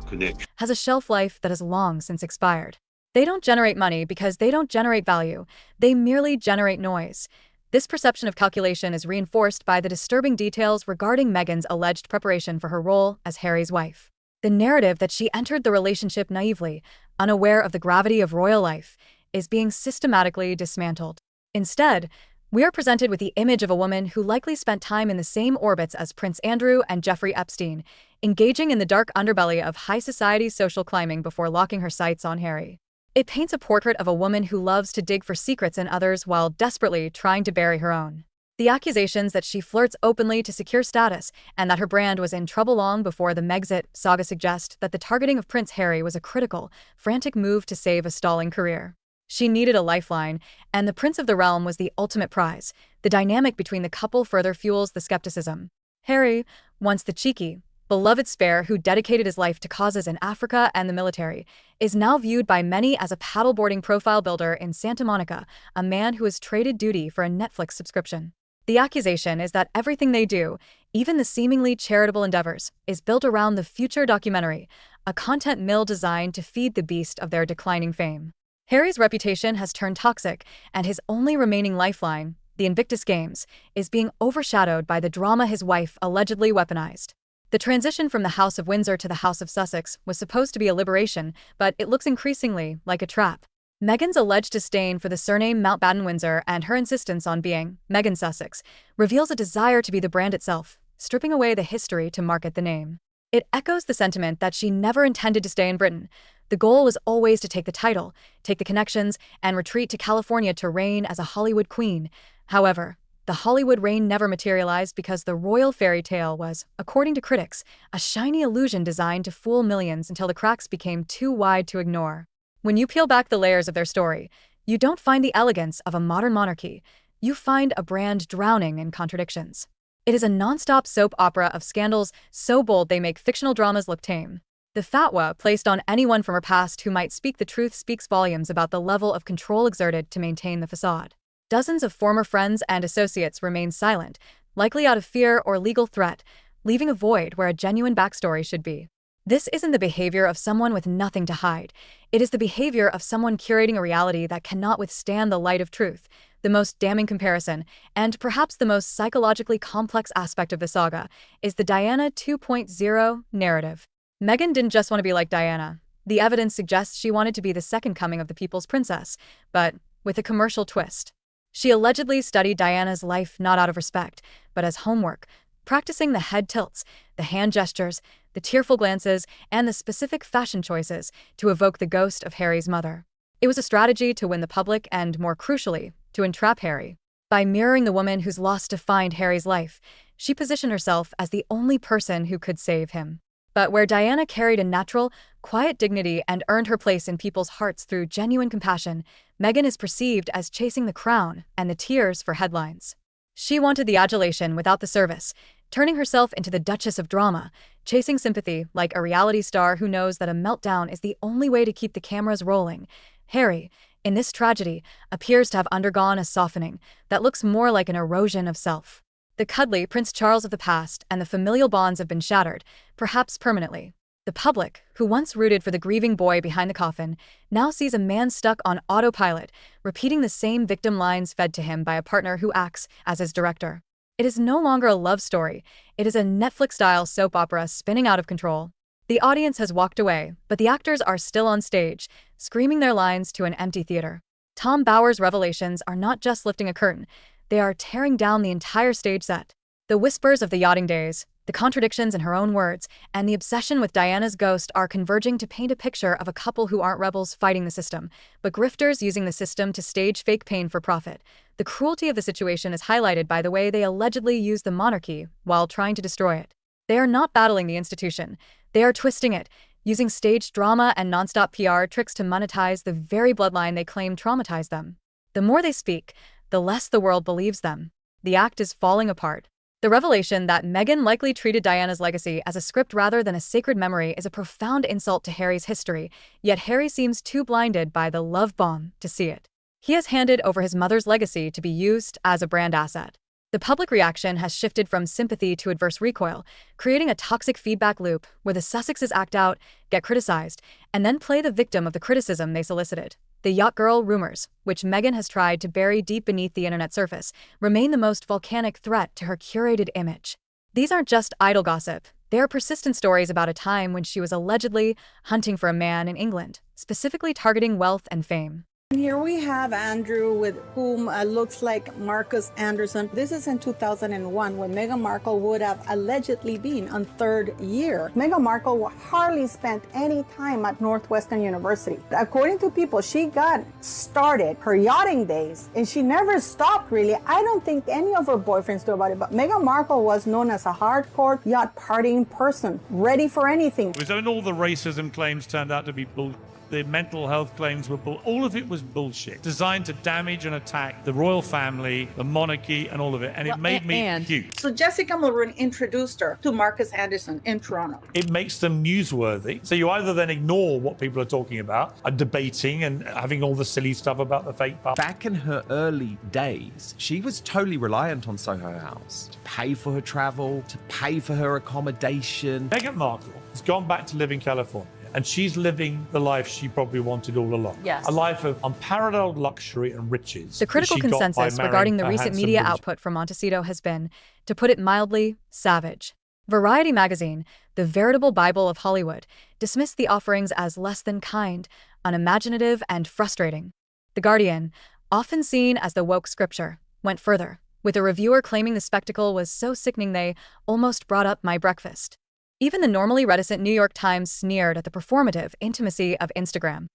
connection. Has a shelf life that has long since expired. They don't generate money because they don't generate value. They merely generate noise. This perception of calculation is reinforced by the disturbing details regarding Meghan's alleged preparation for her role as Harry's wife. The narrative that she entered the relationship naively, unaware of the gravity of royal life, is being systematically dismantled. Instead, we are presented with the image of a woman who likely spent time in the same orbits as Prince Andrew and Jeffrey Epstein, engaging in the dark underbelly of high society social climbing before locking her sights on Harry. It paints a portrait of a woman who loves to dig for secrets in others while desperately trying to bury her own. The accusations that she flirts openly to secure status and that her brand was in trouble long before the Megxit saga suggest that the targeting of Prince Harry was a critical, frantic move to save a stalling career. She needed a lifeline, and the Prince of the Realm was the ultimate prize. The dynamic between the couple further fuels the skepticism. Harry, once the cheeky, beloved spare who dedicated his life to causes in Africa and the military, is now viewed by many as a paddleboarding profile builder in Santa Monica, a man who has traded duty for a Netflix subscription. The accusation is that everything they do, even the seemingly charitable endeavors, is built around the future documentary, a content mill designed to feed the beast of their declining fame. Harry's reputation has turned toxic, and his only remaining lifeline, the Invictus Games, is being overshadowed by the drama his wife allegedly weaponized. The transition from the House of Windsor to the House of Sussex was supposed to be a liberation, but it looks increasingly like a trap. Meghan's alleged disdain for the surname Mountbatten-Windsor and her insistence on being Meghan Sussex reveals a desire to be the brand itself, stripping away the history to market the name. It echoes the sentiment that she never intended to stay in Britain. The goal was always to take the title, take the connections, and retreat to California to reign as a Hollywood queen. However, the Hollywood reign never materialized because the royal fairy tale was, according to critics, a shiny illusion designed to fool millions until the cracks became too wide to ignore. When you peel back the layers of their story, you don't find the elegance of a modern monarchy. You find a brand drowning in contradictions. It is a non-stop soap opera of scandals so bold they make fictional dramas look tame. The fatwa placed on anyone from her past who might speak the truth speaks volumes about the level of control exerted to maintain the facade. Dozens of former friends and associates remain silent, likely out of fear or legal threat, leaving a void where a genuine backstory should be. This isn't the behavior of someone with nothing to hide. It is the behavior of someone curating a reality that cannot withstand the light of truth. The most damning comparison, and perhaps the most psychologically complex aspect of the saga, is the Diana 2.0 narrative. Meghan didn't just want to be like Diana. The evidence suggests she wanted to be the second coming of the people's princess, but with a commercial twist. She allegedly studied Diana's life not out of respect, but as homework, practicing the head tilts, the hand gestures, the tearful glances, and the specific fashion choices to evoke the ghost of Harry's mother. It was a strategy to win the public and, more crucially, to entrap Harry. By mirroring the woman whose loss defined Harry's life, she positioned herself as the only person who could save him. But where Diana carried a natural, quiet dignity and earned her place in people's hearts through genuine compassion, Meghan is perceived as chasing the crown and the tears for headlines. She wanted the adulation without the service, turning herself into the Duchess of Drama, chasing sympathy like a reality star who knows that a meltdown is the only way to keep the cameras rolling. Harry, in this tragedy, appears to have undergone a softening that looks more like an erosion of self. The cuddly Prince Charles of the past and the familial bonds have been shattered, perhaps permanently. The public, who once rooted for the grieving boy behind the coffin, now sees a man stuck on autopilot, repeating the same victim lines fed to him by a partner who acts as his director. It is no longer a love story. It is a Netflix-style soap opera spinning out of control. The audience has walked away, but the actors are still on stage, screaming their lines to an empty theater. Tom Bower's revelations are not just lifting a curtain, they are tearing down the entire stage set. The whispers of the yachting days, the contradictions in her own words, and the obsession with Diana's ghost are converging to paint a picture of a couple who aren't rebels fighting the system, but grifters using the system to stage fake pain for profit. The cruelty of the situation is highlighted by the way they allegedly use the monarchy while trying to destroy it. They are not battling the institution. They are twisting it, using staged drama and nonstop PR tricks to monetize the very bloodline they claim traumatized them. The more they speak, the less the world believes them. The act is falling apart. The revelation that Meghan likely treated Diana's legacy as a script rather than a sacred memory is a profound insult to Harry's history, yet Harry seems too blinded by the love bomb to see it. He has handed over his mother's legacy to be used as a brand asset. The public reaction has shifted from sympathy to adverse recoil, creating a toxic feedback loop where the Sussexes act out, get criticized, and then play the victim of the criticism they solicited. The yacht girl rumors, which Meghan has tried to bury deep beneath the internet surface, remain the most volcanic threat to her curated image. These aren't just idle gossip. They are persistent stories about a time when she was allegedly hunting for a man in England, specifically targeting wealth and fame. Here we have Andrew, with whom looks like Marcus Anderson. This is in 2001 when Meghan Markle would have allegedly been on third year. Meghan Markle hardly spent any time at Northwestern University. According to people, she got started her yachting days and she never stopped really. I don't think any of her boyfriends knew about it, but Meghan Markle was known as a hardcore yacht partying person, ready for anything. It was when all the racism claims turned out to be bull. The mental health claims were all of it was bullshit, designed to damage and attack the royal family, the monarchy, and all of it. And it made me cute. So Jessica Mulroon introduced her to Marcus Anderson in Toronto. It makes them newsworthy. So you either then ignore what people are talking about, are debating and having all the silly stuff about the fake pub. Back in her early days, she was totally reliant on Soho House to pay for her travel, to pay for her accommodation. Meghan Markle has gone back to live in California. And she's living the life she probably wanted all along. Yes. A life of unparalleled luxury and riches. The critical that she got by consensus marrying regarding the a recent handsome media British- output from Montecito has been, to put it mildly, savage. Variety magazine, the veritable Bible of Hollywood, dismissed the offerings as less than kind, unimaginative, and frustrating. The Guardian, often seen as the woke scripture, went further, with a reviewer claiming the spectacle was so sickening they almost brought up my breakfast. Even the normally reticent New York Times sneered at the performative intimacy of Instagram.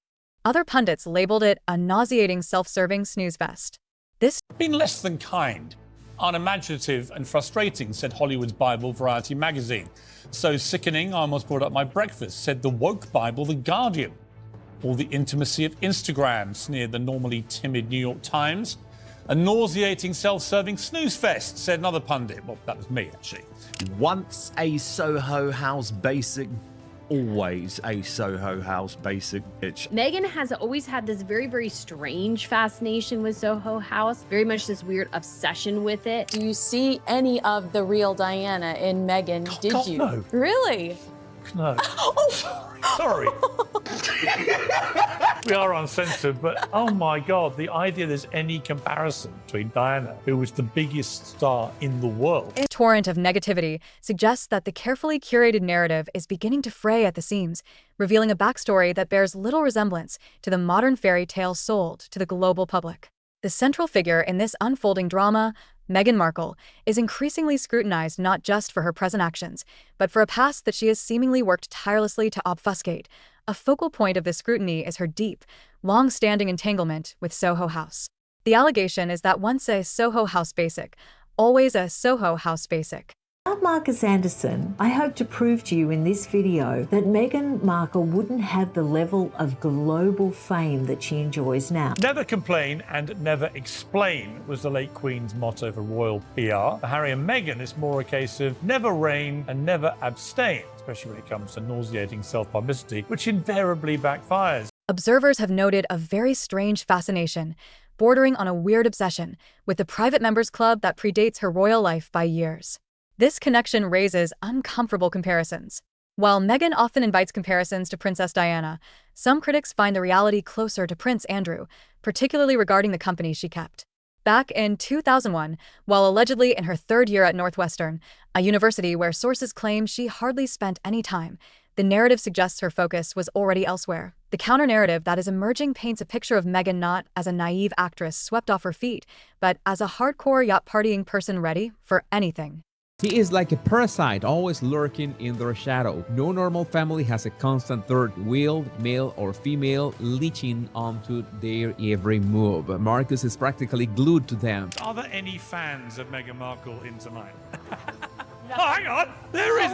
Other pundits labeled it a nauseating self-serving snooze fest. This been less than kind, unimaginative and frustrating, said Hollywood's Bible, Variety magazine. So sickening, I almost brought up my breakfast, said the woke Bible, The Guardian. Or the intimacy of Instagram, sneered the normally timid New York Times. A nauseating self-serving snooze fest, said another pundit. Well, that was me, actually. Once a Soho House basic, always a Soho House basic bitch. Meghan has always had this very, very strange fascination with Soho House, very much this weird obsession with it. Do you see any of the real Diana in Meghan? Did God, you? no. Really? No. Sorry. We are uncensored, but oh my God, the idea there's any comparison between Diana, who was the biggest star in the world. A torrent of negativity suggests that the carefully curated narrative is beginning to fray at the seams, revealing a backstory that bears little resemblance to the modern fairy tale sold to the global public. The central figure in this unfolding drama, Meghan Markle, is increasingly scrutinized not just for her present actions, but for a past that she has seemingly worked tirelessly to obfuscate. A focal point of this scrutiny is her deep, long-standing entanglement with Soho House. The allegation is that once a Soho House basic, always a Soho House basic. I'm Marcus Anderson. I hope to prove to you in this video that Meghan Markle wouldn't have the level of global fame that she enjoys now. Never complain and never explain was the late Queen's motto for royal PR. For Harry and Meghan, it's more a case of never reign and never abstain, especially when it comes to nauseating self-publicity, which invariably backfires. Observers have noted a very strange fascination, bordering on a weird obsession, with the private members club that predates her royal life by years. This connection raises uncomfortable comparisons. While Meghan often invites comparisons to Princess Diana, some critics find the reality closer to Prince Andrew, particularly regarding the company she kept. Back in 2001, while allegedly in her third year at Northwestern, a university where sources claim she hardly spent any time, the narrative suggests her focus was already elsewhere. The counter-narrative that is emerging paints a picture of Meghan not as a naive actress swept off her feet, but as a hardcore yacht-partying person ready for anything. He is like a parasite, always lurking in their shadow. No normal family has a constant third wheel, male or female, leeching onto their every move. Marcus is practically glued to them. Are there any fans of Meghan Markle in tonight? Oh, hang on. There is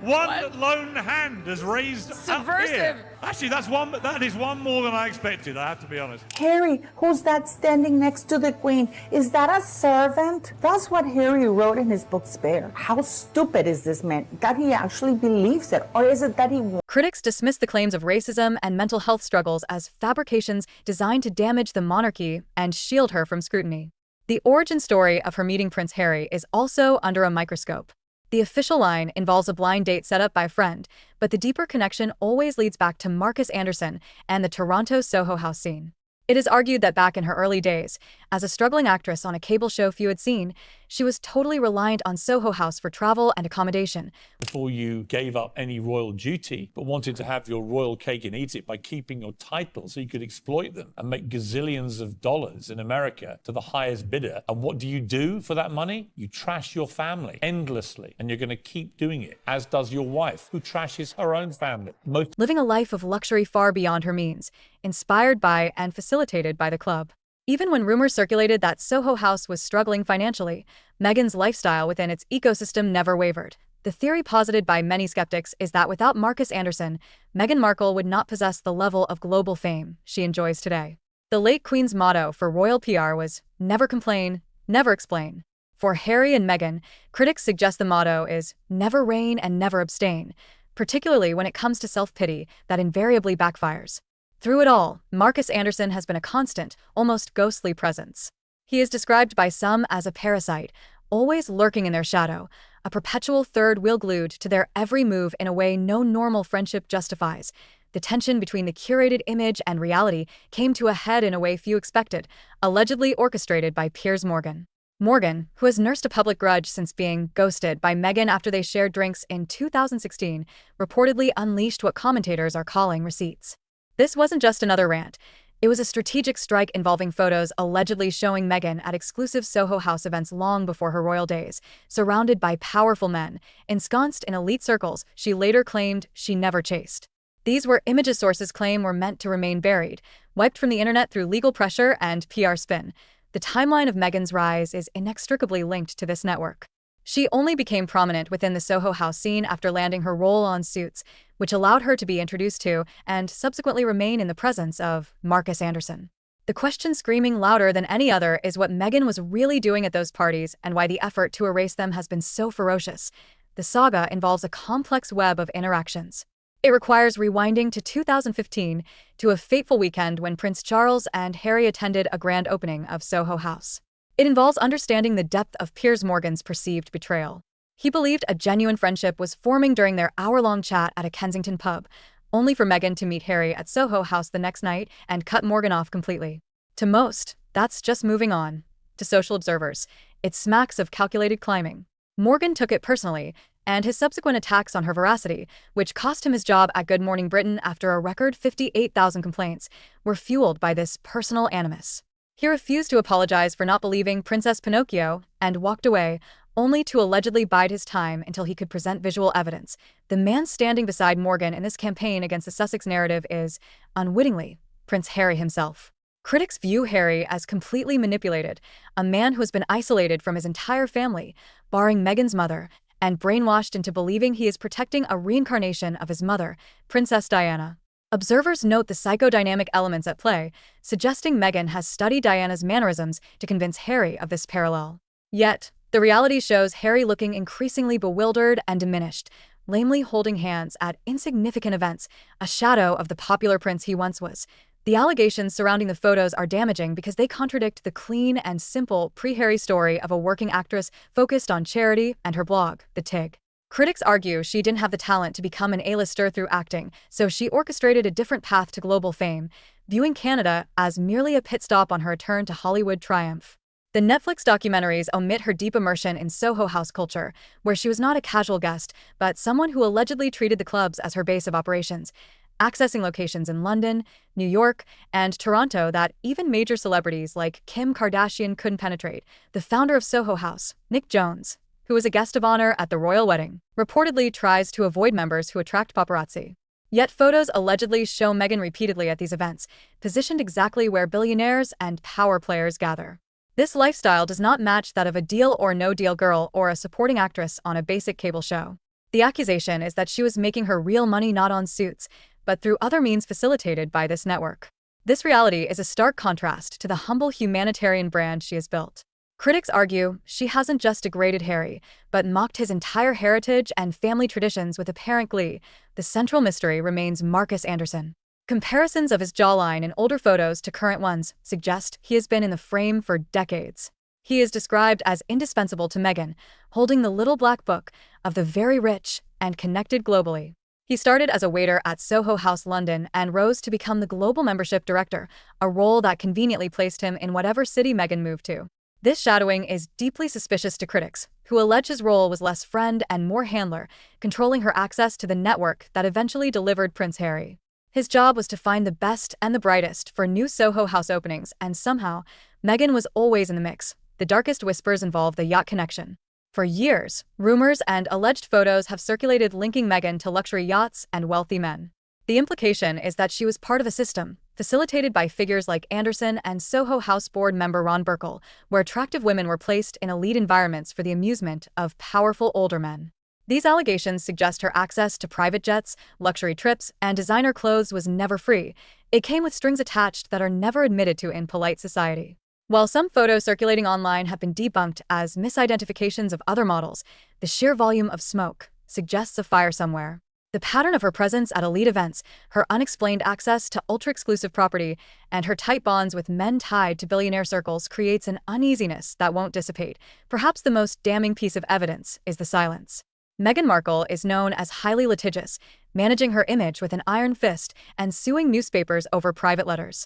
one lone hand has raised up here. Actually, that is one more than I expected, I have to be honest. Harry, who's that standing next to the Queen? Is that a servant? That's what Harry wrote in his book Spare. How stupid is this man that he actually believes it? Or is it that he... Critics dismiss the claims of racism and mental health struggles as fabrications designed to damage the monarchy and shield her from scrutiny. The origin story of her meeting Prince Harry is also under a microscope. The official line involves a blind date set up by a friend, but the deeper connection always leads back to Marcus Anderson and the Toronto Soho House scene. It is argued that back in her early days, as a struggling actress on a cable show few had seen, she was totally reliant on Soho House for travel and accommodation. Before you gave up any royal duty, but wanted to have your royal cake and eat it by keeping your titles so you could exploit them and make gazillions of dollars in America to the highest bidder. And what do you do for that money? You trash your family endlessly, and you're going to keep doing it, as does your wife, who trashes her own family. Living a life of luxury far beyond her means, inspired by and facilitated by the club. Even when rumors circulated that Soho House was struggling financially, Meghan's lifestyle within its ecosystem never wavered. The theory posited by many skeptics is that without Marcus Anderson, Meghan Markle would not possess the level of global fame she enjoys today. The late Queen's motto for royal PR was, never complain, never explain. For Harry and Meghan, critics suggest the motto is, never reign and never abstain, particularly when it comes to self-pity that invariably backfires. Through it all, Marcus Anderson has been a constant, almost ghostly presence. He is described by some as a parasite, always lurking in their shadow, a perpetual third wheel glued to their every move in a way no normal friendship justifies. the tension between the curated image and reality came to a head in a way few expected, allegedly orchestrated by Piers Morgan. Morgan, who has nursed a public grudge since being ghosted by Meghan after they shared drinks in 2016, reportedly unleashed what commentators are calling receipts. This wasn't just another rant. It was a strategic strike involving photos allegedly showing Meghan at exclusive Soho House events long before her royal days, surrounded by powerful men, ensconced in elite circles she later claimed she never chased. These were images sources claim were meant to remain buried, wiped from the internet through legal pressure and PR spin. The timeline of Meghan's rise is inextricably linked to this network. She only became prominent within the Soho House scene after landing her role on Suits, which allowed her to be introduced to and subsequently remain in the presence of Marcus Anderson. The question screaming louder than any other is what Meghan was really doing at those parties and why the effort to erase them has been so ferocious. The saga involves a complex web of interactions. It requires rewinding to 2015, to a fateful weekend when Prince Charles and Harry attended a grand opening of Soho House. It involves understanding the depth of Piers Morgan's perceived betrayal. He believed a genuine friendship was forming during their hour-long chat at a Kensington pub, only for Meghan to meet Harry at Soho House the next night and cut Morgan off completely. To most, that's just moving on. To social observers, it smacks of calculated climbing. Morgan took it personally, and his subsequent attacks on her veracity, which cost him his job at Good Morning Britain after a record 58,000 complaints, were fueled by this personal animus. He refused to apologize for not believing Princess Pinocchio and walked away, only to allegedly bide his time until he could present visual evidence. The man standing beside Morgan in this campaign against the Sussex narrative is, unwittingly, Prince Harry himself. Critics view Harry as completely manipulated, a man who has been isolated from his entire family, barring Meghan's mother, and brainwashed into believing he is protecting a reincarnation of his mother, Princess Diana. Observers note the psychodynamic elements at play, suggesting Meghan has studied Diana's mannerisms to convince Harry of this parallel. Yet, the reality shows Harry looking increasingly bewildered and diminished, lamely holding hands at insignificant events, a shadow of the popular prince he once was. The allegations surrounding the photos are damaging because they contradict the clean and simple pre-Harry story of a working actress focused on charity and her blog, The Tig. Critics argue she didn't have the talent to become an A-lister through acting, so she orchestrated a different path to global fame, viewing Canada as merely a pit stop on her return to Hollywood triumph. The Netflix documentaries omit her deep immersion in Soho House culture, where she was not a casual guest, but someone who allegedly treated the clubs as her base of operations, accessing locations in London, New York, and Toronto that even major celebrities like Kim Kardashian couldn't penetrate. The founder of Soho House, Nick Jones, who was a guest of honor at the royal wedding, reportedly tries to avoid members who attract paparazzi. Yet photos allegedly show Meghan repeatedly at these events, positioned exactly where billionaires and power players gather. This lifestyle does not match that of a deal or no deal girl or a supporting actress on a basic cable show. The accusation is that she was making her real money not on Suits, but through other means facilitated by this network. This reality is a stark contrast to the humble humanitarian brand she has built. Critics argue she hasn't just degraded Harry, but mocked his entire heritage and family traditions with apparent glee. The central mystery remains Marcus Anderson. Comparisons of his jawline in older photos to current ones suggest he has been in the frame for decades. He is described as indispensable to Meghan, holding the little black book of the very rich and connected globally. He started as a waiter at Soho House London and rose to become the global membership director, a role that conveniently placed him in whatever city Meghan moved to. This shadowing is deeply suspicious to critics, who allege his role was less friend and more handler, controlling her access to the network that eventually delivered Prince Harry. His job was to find the best and the brightest for new Soho House openings, and somehow, Meghan was always in the mix. The darkest whispers involve the yacht connection. For years, rumors and alleged photos have circulated linking Meghan to luxury yachts and wealthy men. The implication is that she was part of a system, facilitated by figures like Anderson and Soho House board member Ron Burkle, where attractive women were placed in elite environments for the amusement of powerful older men. These allegations suggest her access to private jets, luxury trips, and designer clothes was never free. It came with strings attached that are never admitted to in polite society. While some photos circulating online have been debunked as misidentifications of other models, the sheer volume of smoke suggests a fire somewhere. The pattern of her presence at elite events, her unexplained access to ultra-exclusive property, and her tight bonds with men tied to billionaire circles creates an uneasiness that won't dissipate. Perhaps the most damning piece of evidence is the silence. Meghan Markle is known as highly litigious, managing her image with an iron fist and suing newspapers over private letters.